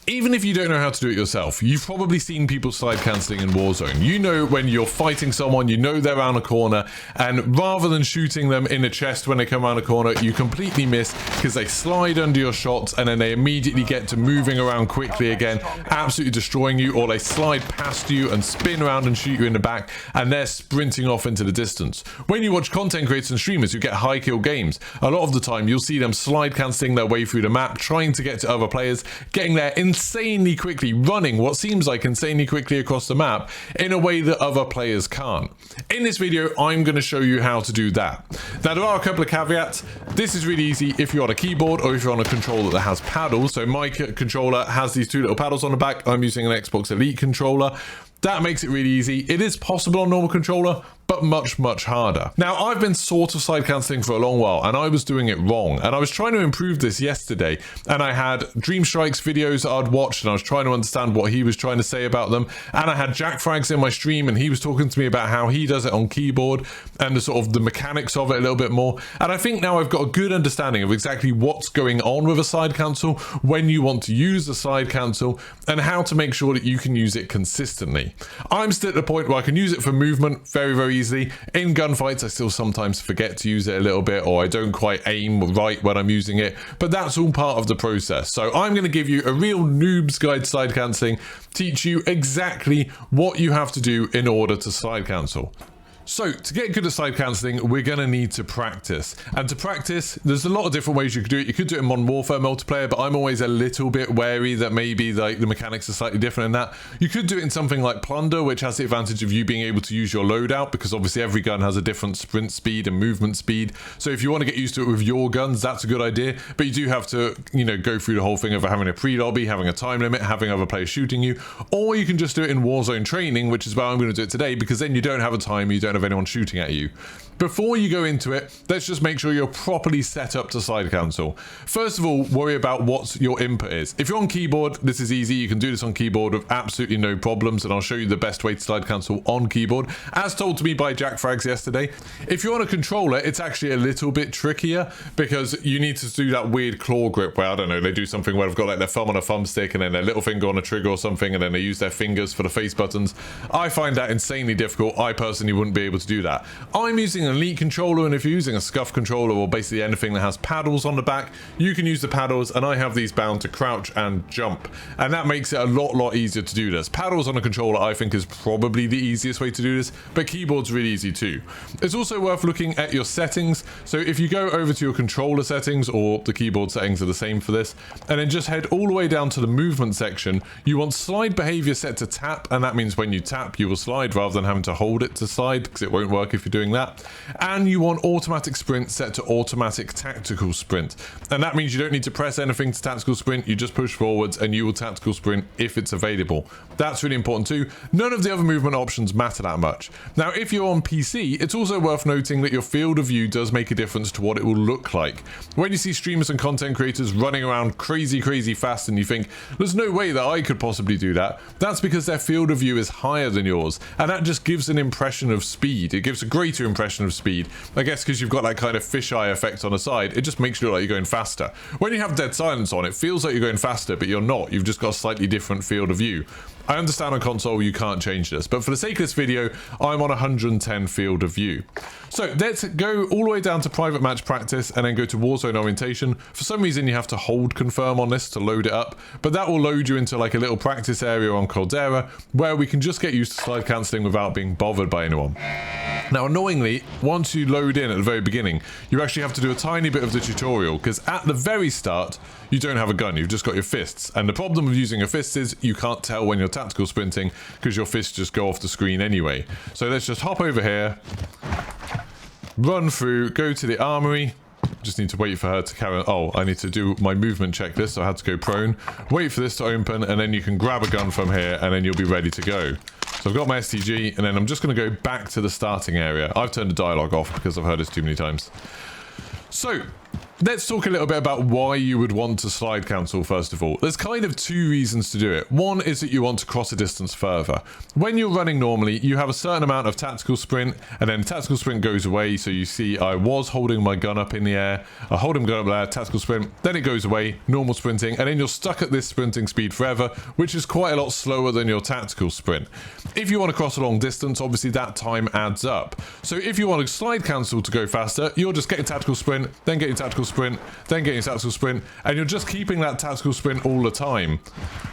Even if you don't know how to do it yourself, you've probably seen people slide cancelling in Warzone. You know when you're fighting someone, you know they're around a corner, and rather than shooting them in the chest when they come around a corner, you completely miss because they slide under your shots and then they immediately get to moving around quickly again, absolutely destroying you, or they slide past you and spin around and shoot you in the back, and they're sprinting off into the distance. When you watch content creators and streamers who get high kill games, a lot of the time you'll see them slide cancelling their way through the map, trying to get to other players, getting there insanely quickly, running what seems like insanely quickly across the map in a way that other players can't. In this video, I'm going to show you how to do that. Now, there are a couple of caveats. This is really easy if you're on a keyboard or if you're on a controller that has paddles. So my controller has these two little paddles on the back. I'm using an Xbox Elite controller. That makes it really easy. It is possible on normal controller, but much harder. Now, I've been sort of slide cancelling for a long while, and I was doing it wrong. And I was trying to improve this yesterday, and I had Dream Strike's videos that I'd watched, and I was trying to understand what he was trying to say about them. And I had Jack Frags in my stream, and he was talking to me about how he does it on keyboard and the sort of the mechanics of it a little bit more. And I think now I've got a good understanding of exactly what's going on with a slide cancel, when you want to use a slide cancel, and how to make sure that you can use it consistently. I'm still at the point where I can use it for movement very easily. In gunfights, I still sometimes forget to use it a little bit, or I don't quite aim right when I'm using it, but that's all part of the process. So I'm going to give you a real noob's guide to slide cancelling, teach you exactly what you have to do in order to slide cancel. So to get good at slide cancelling, we're going to need to practice. And to practice, there's a lot of different ways you could do it. You could do it in Modern Warfare multiplayer, but I'm always a little bit wary that maybe like the mechanics are slightly different in that. You could do it in something like Plunder, which has the advantage of you being able to use your loadout, because obviously every gun has a different sprint speed and movement speed. So if you want to get used to it with your guns, that's a good idea. But you do have to, you know, go through the whole thing of having a pre-lobby, having a time limit, having other players shooting you. Or you can just do it in Warzone training, which is where I'm going to do it today, because then you don't have a time, you don't have anyone shooting at you. Before you go into it, let's just make sure you're properly set up to slide cancel. First of all, worry about what your input is. If you're on keyboard, this is easy. You can do this on keyboard with absolutely no problems, and I'll show you the best way to slide cancel on keyboard, as told to me by Jack Frags yesterday. If you're on a controller, it's actually a little bit trickier, because you need to do that weird claw grip where, I don't know, they do something where they've got like their thumb on a thumbstick and then their little finger on a trigger or something, and then they use their fingers for the face buttons. I find that insanely difficult. I personally wouldn't be able to do that. I'm using an Elite controller, and if you're using a scuff controller or basically anything that has paddles on the back, you can use the paddles, and I have these bound to crouch and jump, and that makes it a lot easier to do this. Paddles on a controller I think is probably the easiest way to do this, but keyboard's really easy too. It's also worth looking at your settings. So if you go over to your controller settings, or the keyboard settings are the same for this, and then just head all the way down to the movement section, you want slide behavior set to tap, and that means when you tap you will slide rather than having to hold it to slide, because it won't work if you're doing that. And you want automatic sprint set to automatic tactical sprint, and that means you don't need to press anything to tactical sprint. You just push forwards and you will tactical sprint if it's available. That's really important too. None of the other movement options matter that much. Now, if you're on PC, it's also worth noting that your field of view does make a difference to what it will look like. When you see streamers and content creators running around crazy fast and you think there's no way that I could possibly do that, that's because their field of view is higher than yours, and that just gives an impression of speed. It gives a greater impression of speed, I guess, because you've got that kind of fisheye effect on the side. It just makes you look like you're going faster. When you have dead silence on, it feels like you're going faster, but you're not. You've just got a slightly different field of view. I understand on console you can't change this, but for the sake of this video, I'm on 110 field of view. So let's go all the way down to private match practice and then go to Warzone Orientation. For some reason you have to hold confirm on this to load it up, but that will load you into like a little practice area on Caldera where we can just get used to slide cancelling without being bothered by anyone. Now, annoyingly, once you load in at the very beginning, you actually have to do a tiny bit of the tutorial, because at the very start, you don't have a gun, you've just got your fists. And the problem with using your fists is you can't tell when you're tactical sprinting, because your fists just go off the screen anyway. So let's just hop over here, run through, go to the armory. Just need to wait for her to carry on. Oh, I need to do my movement checklist, so I had to go prone. Wait for this to open, and then you can grab a gun from here, and then you'll be ready to go. So I've got my STG, and then I'm just going to go back to the starting area. I've turned the dialogue off because I've heard this too many times. So Let's talk a little bit about why you would want to slide cancel first of all. There's kind of two reasons to do it. One is that you want to cross a distance further. When you're running normally, you have a certain amount of tactical sprint, and then tactical sprint goes away. So you see I was holding my gun up in the air, I hold my gun up there, tactical sprint, then it goes away, normal sprinting, and then you're stuck at this sprinting speed forever, which is quite a lot slower than your tactical sprint. If you want to cross a long distance, obviously that time adds up. So if you want to slide cancel to go faster, you're just getting tactical sprint, then getting tactical sprint, then getting tactical sprint, and you're just keeping that tactical sprint all the time,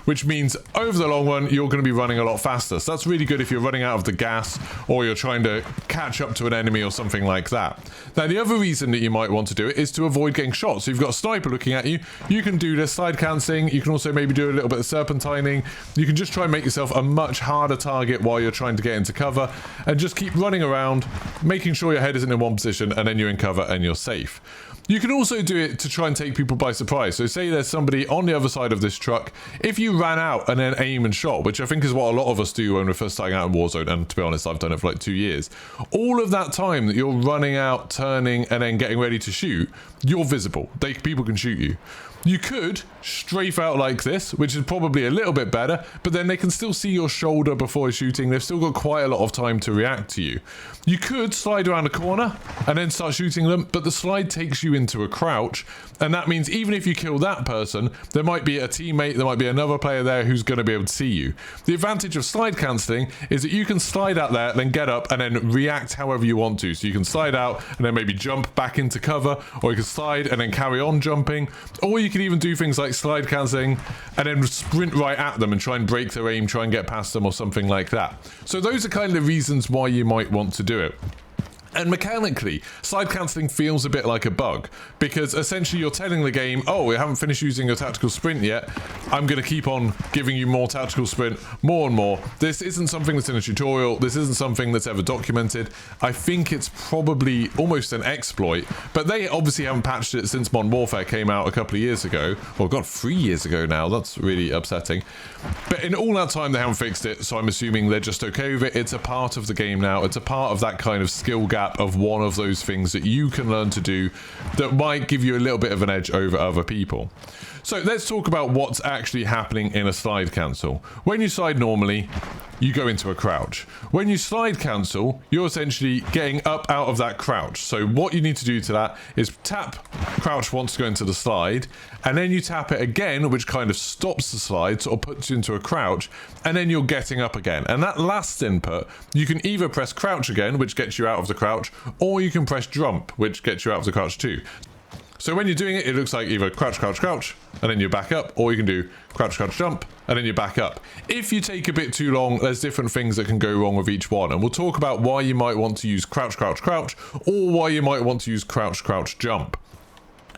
which means over the long run you're going to be running a lot faster. So that's really good if you're running out of the gas or you're trying to catch up to an enemy or something like that. Now the other reason that you might want to do it is to avoid getting shot. So you've got a sniper looking at you, you can do this slide cancelling, you can also maybe do a little bit of serpentining, you can just try and make yourself a much harder target while you're trying to get into cover, and just keep running around, making sure your head isn't in one position, and then you're in cover and you're safe. You can also do it to try and take people by surprise. So say there's somebody on the other side of this truck. If you ran out and then aim and shot, which I think is what a lot of us do when we're first starting out in Warzone, and to be honest, I've done it for like 2 years. All of that time that you're running out, turning, and then getting ready to shoot, you're visible. People can shoot you. You could strafe out like this, which is probably a little bit better, but then they can still see your shoulder before shooting. They've still got quite a lot of time to react to you. You could slide around a corner and then start shooting them, but the slide takes you into a crouch, and that means even if you kill that person, there might be a teammate, there might be another player there who's going to be able to see you. The advantage of slide cancelling is that you can slide out there, then get up, and then react however you want to. So you can slide out and then maybe jump back into cover, or you can slide and then carry on jumping, or you can even do things like slide cancelling and then sprint right at them and try and break their aim, try and get past them or something like that. So those are kind of the reasons why you might want to do it. And mechanically, slide cancelling feels a bit like a bug, because essentially you're telling the game, oh, we haven't finished using your tactical sprint yet, I'm going to keep on giving you more tactical sprint, more and more. This isn't something that's in a tutorial, this isn't something that's ever documented. I think it's probably almost an exploit, but they obviously haven't patched it since Modern Warfare came out a couple of years ago. Well, God, 3 years ago now, that's really upsetting. But in all that time they haven't fixed it, so I'm assuming they're just okay with it. It's a part of the game now, it's a part of that kind of skill gap of one of those things that you can learn to do that might give you a little bit of an edge over other people. So let's talk about what's actually happening in a slide cancel. When you slide normally, you go into a crouch. When you slide cancel, you're essentially getting up out of that crouch. So what you need to do to that is tap crouch once to go into the slide, and then you tap it again, which kind of stops the slide, sort of puts you into a crouch, and then you're getting up again. And that last input, you can either press crouch again, which gets you out of the crouch, or you can press jump, which gets you out of the crouch too. So when you're doing it, it looks like either crouch, crouch, crouch, and then you're back up, or you can do crouch, crouch, jump, and then you're back up. If you take a bit too long, there's different things that can go wrong with each one, and we'll talk about why you might want to use crouch, crouch, crouch, or why you might want to use crouch, crouch, jump.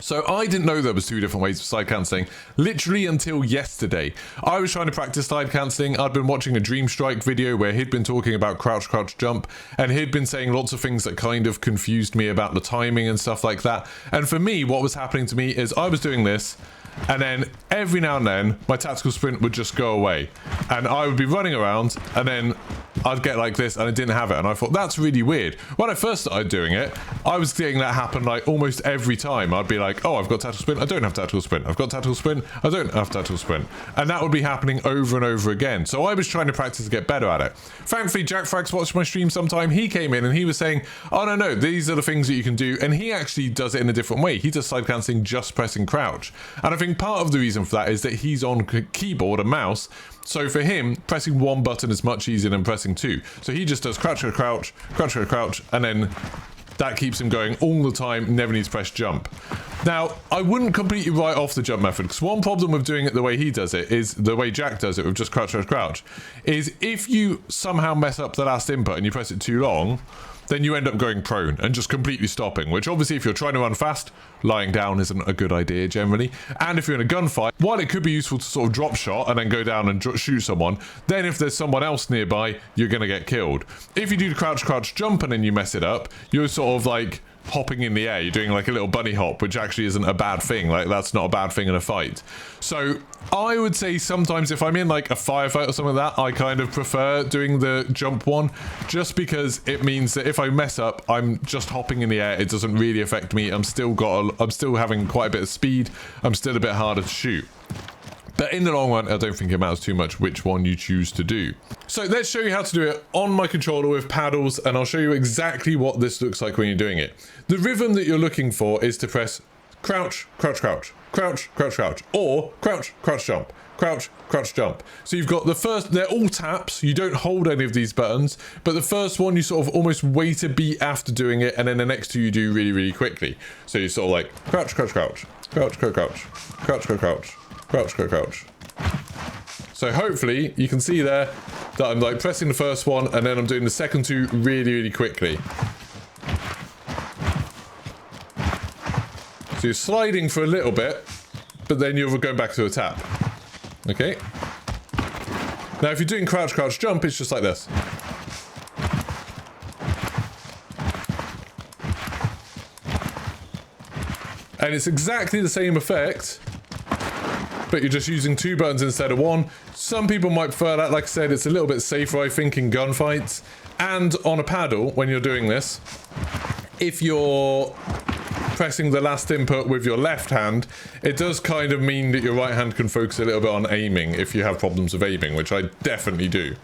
So I didn't know there was 2 different ways of slide cancelling, literally until yesterday. I was trying to practice slide cancelling. I'd been watching a Dream Strike video where he'd been talking about crouch, crouch, jump, and he'd been saying lots of things that kind of confused me about the timing and stuff like that. And for me, what was happening to me is I was doing this, and then every now and then my tactical sprint would just go away, and I would be running around, and then I'd get like this and I didn't have it, and I thought that's really weird. When I first started doing it, I was seeing that happen like almost every time. I'd be like, oh, I've got tactical sprint, I don't have tactical sprint, I've got tactical sprint, I don't have tactical sprint, and that would be happening over and over again. So I was trying to practice to get better at it. Thankfully, Jack Frags watched my stream sometime. He came in and he was saying, oh no, these are the things that you can do, and he actually does it in a different way. He does slide cancelling just pressing crouch, and I think part of the reason for that is that he's on keyboard and mouse, so for him pressing one button is much easier than pressing 2. So he just does crouch, crouch, crouch, crouch, and then that keeps him going all the time, never needs to press jump. Now, I wouldn't completely write off the jump method, because one problem with doing it the way he does it, is the way Jack does it with just crouch, crouch, crouch, is if you somehow mess up the last input and you press it too long, then you end up going prone and just completely stopping, which obviously if you're trying to run fast, lying down isn't a good idea generally. And if you're in a gunfight, while it could be useful to sort of drop shot and then go down and shoot someone, then if there's someone else nearby, you're going to get killed. If you do the crouch, crouch, jump and then you mess it up, you're sort of like hopping in the air. You're doing like a little bunny hop, which actually isn't a bad thing. Like, that's not a bad thing in a fight. So I would say sometimes if I'm in like a firefight or something like that, I kind of prefer doing the jump one, just because it means that if I mess up, I'm just hopping in the air. It doesn't really affect me. I'm still having quite a bit of speed. I'm still a bit harder to shoot. But in the long run, I don't think it matters too much which one you choose to do. So let's show you how to do it on my controller with paddles, and I'll show you exactly what this looks like when you're doing it. The rhythm that you're looking for is to press crouch, crouch, crouch, crouch, crouch, crouch, or crouch, crouch, jump, crouch, crouch, jump. So you've got the first, they're all taps. You don't hold any of these buttons, but the first one you sort of almost wait a beat after doing it, and then the next two you do really, really quickly. So you're sort of like crouch, crouch, crouch, crouch, crouch, crouch, crouch, crouch, crouch. Crouch, crouch, crouch. So hopefully you can see there that I'm like pressing the first one and then I'm doing the second two really, really quickly. So you're sliding for a little bit, but then you're going back to a tap. Okay. Now if you're doing crouch, crouch, jump, it's just like this. And it's exactly the same effect, but you're just using two buttons instead of one. Some people might prefer that. Like I said, it's a little bit safer, I think, in gunfights. And on a paddle, when you're doing this, if you're pressing the last input with your left hand, it does kind of mean that your right hand can focus a little bit on aiming if you have problems with aiming, which I definitely do.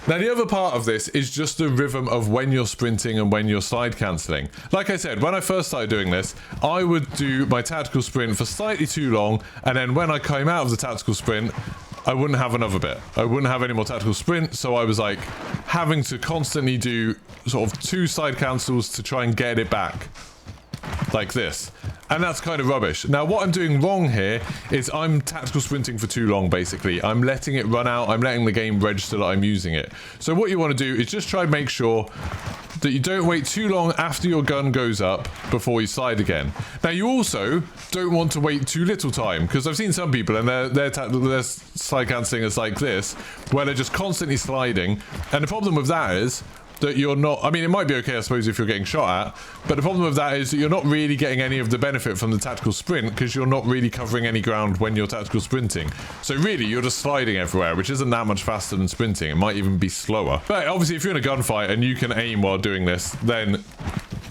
Now, the other part of this is just the rhythm of when you're sprinting and when you're slide cancelling. Like I said, when I first started doing this, I would do my tactical sprint for slightly too long, and then when I came out of the tactical sprint, I wouldn't have another bit. I wouldn't have any more tactical sprint, so I was like having to constantly do sort of two slide cancels to try and get it back. Like this. And that's kind of rubbish. Now, what I'm doing wrong here is I'm tactical sprinting for too long, basically. I'm letting it run out. I'm letting the game register that I'm using it. So what you want to do is just try and make sure that you don't wait too long after your gun goes up before you slide again. Now, you also don't want to wait too little time, because I've seen some people and their slide cancelling is like this, where they're just constantly sliding. And the problem with that is that you're not, I mean, it might be okay, I suppose, if you're getting shot at, but the problem with that is that you're not really getting any of the benefit from the tactical sprint, because you're not really covering any ground when you're tactical sprinting. So really, you're just sliding everywhere, which isn't that much faster than sprinting. It might even be slower. But obviously, if you're in a gunfight and you can aim while doing this, then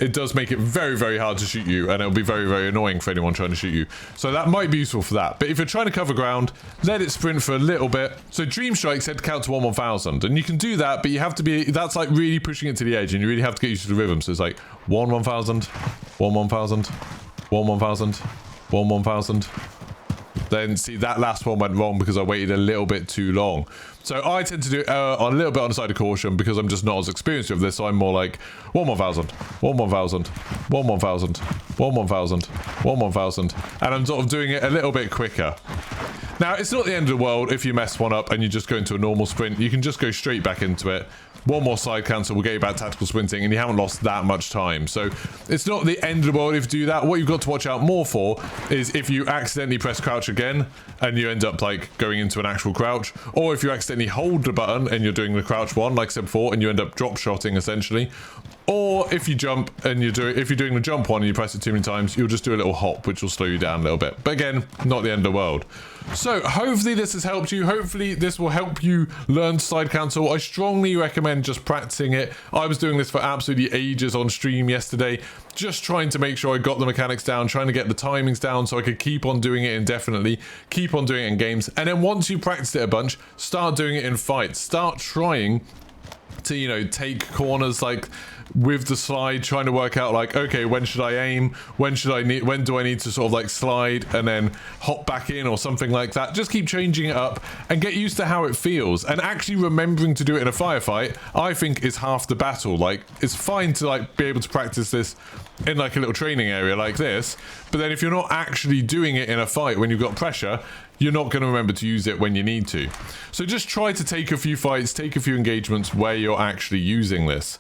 it does make it very, very hard to shoot you, and it'll be very, very annoying for anyone trying to shoot you. So that might be useful for that. But if you're trying to cover ground, let it sprint for a little bit. So Dream Strike said to count to 1/1000, and you can do that, but you have to be, that's like really pushing it to the edge, and you really have to get used to the rhythm. So it's like 1/1000, 1/1000, 1/1000, 1/1000. Then see, that last one went wrong because I waited a little bit too long. So I tend to do it a little bit on the side of caution because I'm just not as experienced with this. So I'm more like 1/1000, 1/1000, 1/1000, 1/1000, 1/1000, and I'm sort of doing it a little bit quicker. Now, it's not the end of the world if you mess one up and you just go into a normal sprint. You can just go straight back into it. One more side cancel will get you back tactical sprinting, and you haven't lost that much time. So it's not the end of the world if you do that. What you've got to watch out more for is if you accidentally press crouch again and you end up like going into an actual crouch, or if you accidentally hold the button and you're doing the crouch one, like I said before, and you end up drop shotting essentially. Or if you jump and if you're doing the jump one and you press it too many times, you'll just do a little hop, which will slow you down a little bit. But again, not the end of the world. So hopefully this has helped you. Hopefully this will help you learn slide cancel. I strongly recommend just practicing it. I was doing this for absolutely ages on stream yesterday, just trying to make sure I got the mechanics down, trying to get the timings down so I could keep on doing it indefinitely, keep on doing it in games. And then once you practice it a bunch, start doing it in fights. Start trying to, you know, take corners like with the slide, trying to work out like, okay, when should I aim? When do I need to sort of like slide and then hop back in or something like that? Just keep changing it up and get used to how it feels. And actually remembering to do it in a firefight, I think, is half the battle. Like, it's fine to like be able to practice this in like a little training area like this, but then if you're not actually doing it in a fight when you've got pressure, you're not going to remember to use it when you need to. So just try to take a few fights, take a few engagements where you're actually using this.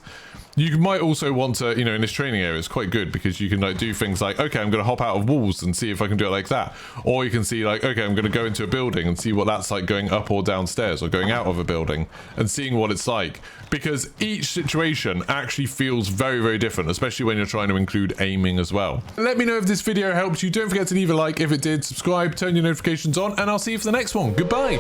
You might also want to, you know, in this training area, it's quite good because you can like do things like, okay, I'm going to hop out of walls and see if I can do it like that. Or you can see like, okay, I'm going to go into a building and see what that's like going up or downstairs, or going out of a building and seeing what it's like. Because each situation actually feels very, very different, especially when you're trying to include aiming as well. Let me know if this video helped you. Don't forget to leave a like if it did, subscribe, turn your notifications on, and I'll see you for the next one. Goodbye.